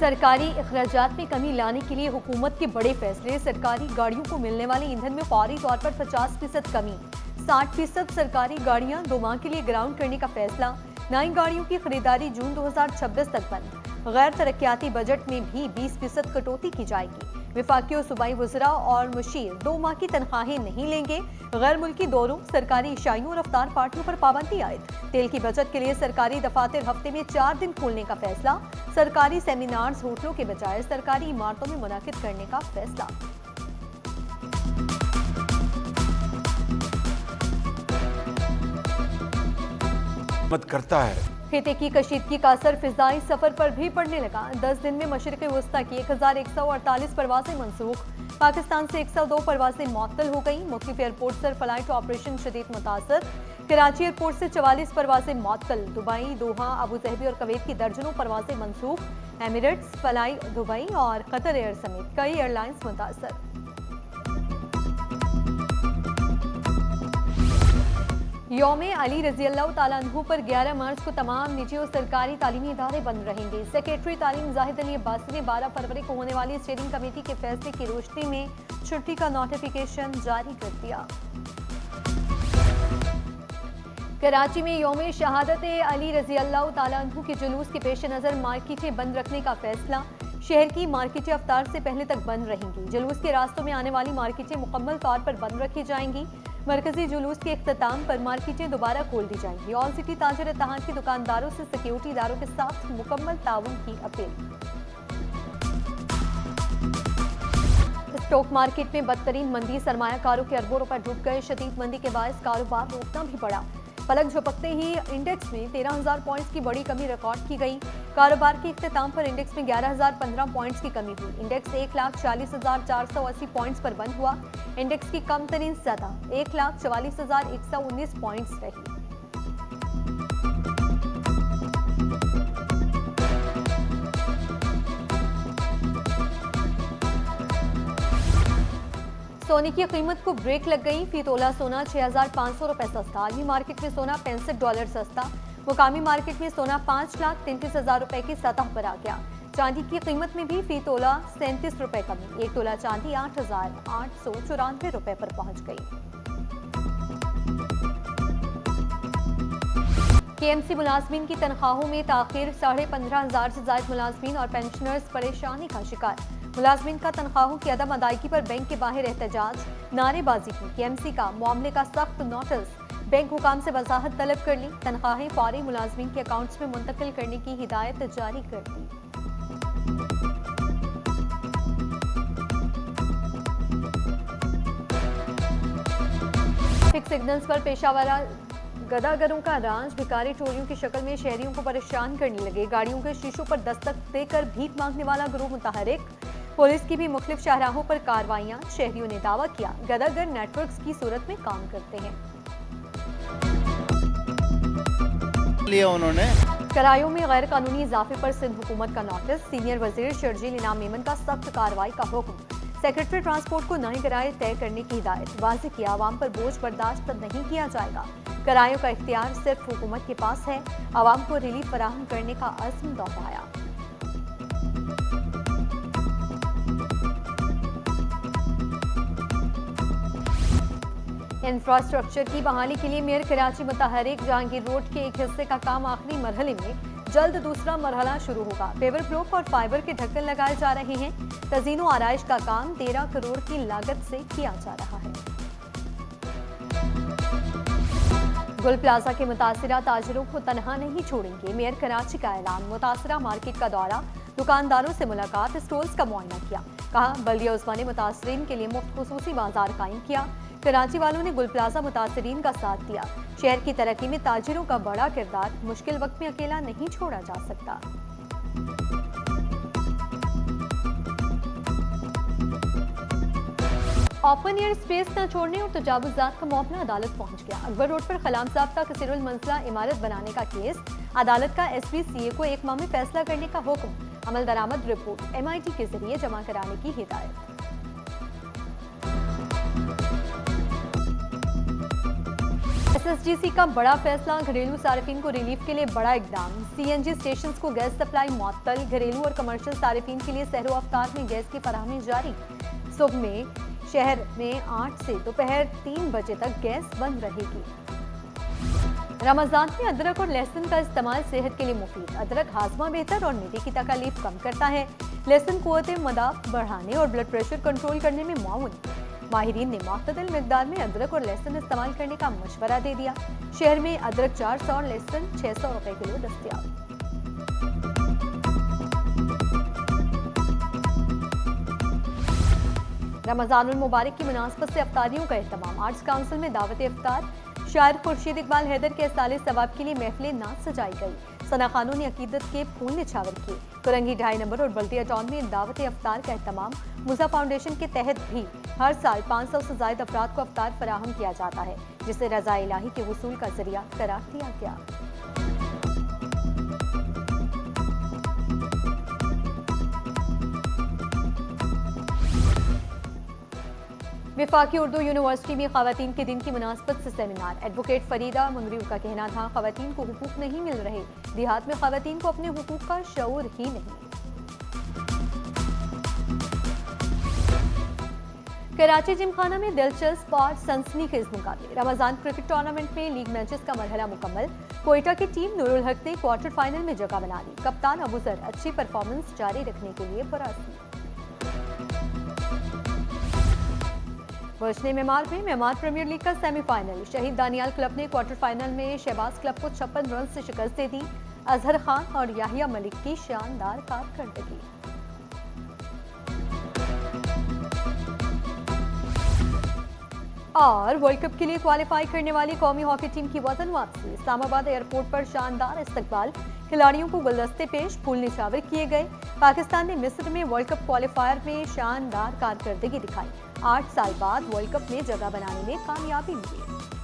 सरकारी अखराजात में कमी लाने के लिए हुकूमत के बड़े फैसले। सरकारी गाड़ियों को मिलने वाले ईंधन में फौरी तौर पर 50% कमी, 60% सरकारी गाड़ियां 2 माह के लिए ग्राउंड करने का फैसला। नई गाड़ियों की खरीदारी जून 2026 तक बंद। गैर तरक्याती बजट में भी 20% कटौती की जाएगी। विफाकी और सूबाई वज़रा और मुशीर 2 माह की तनख्वाहें नहीं लेंगे। गैर मुल्की दौरों, सरकारी इशाइयों और अफ्तार पार्टियों पर पाबंदी आयद। तेल की बचत के लिए सरकारी दफातर हफ्ते में 4 दिन खोलने का फैसला। सरकारी सेमिनार्स होटलों के बजाय सरकारी इमारतों में मुनाकिद करने का फैसला। मत करता है। खिते की कशीदगी का असर फिजाई सफर पर भी पड़ने लगा। 10 दिन में मशरिक़ वस्ता की 1148 परवाजें मनसूख। पाकिस्तान से 102 परवाजें मुअत्तल हो गई। मुख्तलिफ एयरपोर्ट से फ्लाइट ऑपरेशन शदीद मुतासर। कराची एयरपोर्ट से 44 परवाजें मुअत्तल। दुबई, दोहा, अबू धाबी और कुवैत की दर्जनों परवाजें मनसूख। एमिरेट्स, फ्लाई दुबई और कतर एयर समेत कई एयरलाइंस मुतासर। यौम अली रज़ी अल्लाह तआला अन्हु पर 11 मार्च को तमाम निजी और सरकारी तालीमी इदारे बंद रहेंगे। सेक्रेटरी तालीम जाहिद अली अब्बासी ने 12 फरवरी को होने वाली स्टीयरिंग कमेटी के फैसले की रोशनी में छुट्टी का नोटिफिकेशन जारी कर दिया। कराची में यौम शहादत अली रज़ी अल्लाह तआला अन्हु के जुलूस के पेश नज़र मार्केटें बंद रखने का फैसला। शहर की मार्केटें अफ्तार से पहले तक बंद रहेंगी। जुलूस के रास्तों में आने वाली मार्केटें मुकम्मल तौर पर बंद रखी जाएंगी। मरकजी जुलूस के इख्तिताम पर मार्केटें दोबारा खोल दी जाएंगी। ऑल सिटी ताजर इत्तेहाद के दुकानदारों से सिक्योरिटी इदारों के साथ मुकम्मल ताउन की अपील। स्टॉक मार्केट में बदतरीन मंदी, सरमायाकारों के अरबों रुपए डूब गए। शदीद मंदी के बायस कारोबार रोकना भी पड़ा। पलक झपकते ही इंडेक्स में 13,000 पॉइंट्स की बड़ी कमी रिकॉर्ड की गई। कारोबार के इख्तिताम पर इंडेक्स में 11,015 पॉइंट्स की कमी हुई। इंडेक्स 1,40,480 पॉइंट्स पर बंद हुआ। इंडेक्स की कम तरीन सतह 1,44,119 पॉइंट्स रही। सोने की कीमत को ब्रेक लग गई। फी तोला सोना 6,500 रुपए सस्ता। आलमी मार्केट में सोना $65 सस्ता। मुकामी मार्केट में सोना 5,33,000 रुपए की सतह पर आ गया। चांदी की कीमत में भी फी तोला 37 रुपए कमी। 1 तोला चांदी 8,894 रुपए पर पहुंच गई। KMC मुलाजमीन की तनख्वाहों में ताखिर। 15,500 से ज्यादा मुलाजमीन और पेंशनर्स परेशानी का शिकार। मुलाजमीन का तनख्वाहों की अदम अदायगी पर बैंक के बाहर एहतजाज, नारेबाजी की। KMC का मामले का सख्त नोटिस। बैंक हुकाम से वजाहत तलब कर ली। तनख्वाहें फौरी मुलाजमीन के अकाउंट्स में मुंतकिल करने की हिदायत जारी कर दी। फिक्स सिग्नल्स पर पेशावरा गदागरों का राज। भिखारी टोलियों की शक्ल में शहरियों को परेशान करने लगे। गाड़ियों के शीशों पर दस्तक देकर भीख मांगने वाला गिरोह मुतहरिक। पुलिस की भी मुख्तलिफ शाहराहों पर कार्रवाइयां। शहरियों ने दावा किया गदागर नेटवर्क्स की सूरत में काम करते हैं। लिया उन्होंने करायों में गैर कानूनी इजाफे पर सिंध हुकूमत का नोटिस। सीनियर वजीर शर्जील इनाम मेमन का सख्त कार्रवाई का हुक्म। सेक्रेटरी ट्रांसपोर्ट को नए किराए तय करने की हिदायत। वाज़ेह किया आवाम पर बोझ बर्दाश्त नहीं किया जाएगा। करायों का इख्तियार सिर्फ हुकूमत के पास है। आवाम को रिलीफ फराहम करने का अज़्म दोहराया। इंफ्रास्ट्रक्चर की बहाली के लिए मेयर कराची मुतहरिक। जहांगीर रोड के एक हिस्से का काम आखिरी मरहले में, जल्द दूसरा मरहला शुरू होगा। पेवर ब्लॉक और फाइबर के ढक्कन लगाए जा रहे हैं। तज़ीनो आराइश का काम 13 करोड़ की लागत से किया जा रहा है। गुल प्लाजा के मुतासिरा ताजरों को तनहा नहीं छोड़ेंगे। मेयर कराची का ऐलान। मुतासिरा मार्केट का दौरा, दुकानदारों से मुलाकात, स्टॉल्स का मुआयना किया। कहा बल्दिया उस्मा ने मुतासरीन के लिए मुफ्त खुसूसी बाजार कायम किया। कराची वालों ने गुल प्लाजा मुतासरीन का साथ दिया। शहर की तरक्की में ताजिरों का बड़ा किरदार। मुश्किल वक्त में अकेला नहीं छोड़ा जा सकता। ओपन एयर स्पेस न छोड़ने और तजावुज़ात का मामला अदालत पहुंच गया। अकबर रोड पर खलाम ज़ाब्ता कसीरुल मंजिला इमारत बनाने का केस। अदालत का SPCA को 1 माह में फैसला करने का हुक्म। अमल दरामद रिपोर्ट MIT के जरिए जमा कराने की हिदायत। एसएसडीसी का बड़ा फैसला, घरेलू सार्फिन को रिलीफ के लिए बड़ा इकदाम। सीएनजी स्टेशंस को गैस सप्लाई मुअत्तल, घरेलू और कमर्शियल सार्फिन के लिए सहरो अफ्तार में गैस की फराहमी जारी। सुबह में शहर में 8 से दोपहर 3 बजे तक गैस बंद रहेगी। रमजान में अदरक और लहसुन का इस्तेमाल सेहत के लिए मुफीद। अदरक हाजमा बेहतर और मिदी की तकलीफ कम करता है। लहसुन कुव्वत मदाफ बढ़ाने और ब्लड प्रेशर कंट्रोल करने में मुआवन। माहिरीन ने मुअत्तदिल मिकदार में अदरक और लहसुन इस्तेमाल करने का मशवरा दे दिया। शहर में अदरक 400 और लहसुन 600 रुपए किलो दस्तयाब। रमजानुल मुबारक की मुनासबत से अफ्तारियों का एहतमाम। आर्ट्स काउंसिल में दावत इफ्तार। शायर खुर्शीद इकबाल हैदर के साले सवाब के लिए महफिल नाच सजाई गई। सना खानों ने अकीदत के फूल निछावर किए। कुरंगी 2.5 नंबर और बल्दिया टाउन में दावत इफ्तार का एहतमाम। मुसा फाउंडेशन के तहत भी हर साल 500 से ज्यादा अफराद को अफ्तार फराहम किया जाता है, जिसे रज़ा इलाही के वसूल का जरिया करार दिया गया। विफाकी उर्दू यूनिवर्सिटी में खवातीन के दिन की मुनासबत से सेमिनार। एडवोकेट फरीदा मंगरियू का कहना था, खवातीन को हुकूक नहीं मिल रहे, देहात में खवातीन को अपने हुकूक का शऊर ही नहीं। कराची जिमखाना में दिलचस्प और सनसनीखेज मुकाबले। रमजान क्रिकेट टूर्नामेंट में लीग मैचेस का मरहला मुकम्मल। कोयटा की टीम नूरुल हक ने क्वार्टर फाइनल में जगह बना ली। कप्तान अबूजर अच्छी परफॉर्मेंस जारी रखने के लिए पुरस्कार। वर्षने मेमार में मेमार प्रीमियर लीग का सेमीफाइनल। शहीद दानियाल क्लब ने क्वार्टर फाइनल में शहबाज क्लब को 56 रन से शिकस्त दे दी। अजहर खान और याहिया मलिक की शानदार कारकर्दगी। और वर्ल्ड कप के लिए क्वालिफाई करने वाली कौमी हॉकी टीम की वतन वापसी। इस्लामाबाद एयरपोर्ट पर शानदार इस्तकबाल। खिलाड़ियों को गुलदस्ते पेश, फूल निछावर किए गए। पाकिस्तान ने मिस्र में वर्ल्ड कप क्वालिफायर में शानदार कारकर्दगी दिखाई। 8 साल बाद वर्ल्ड कप में जगह बनाने में कामयाबी मिली।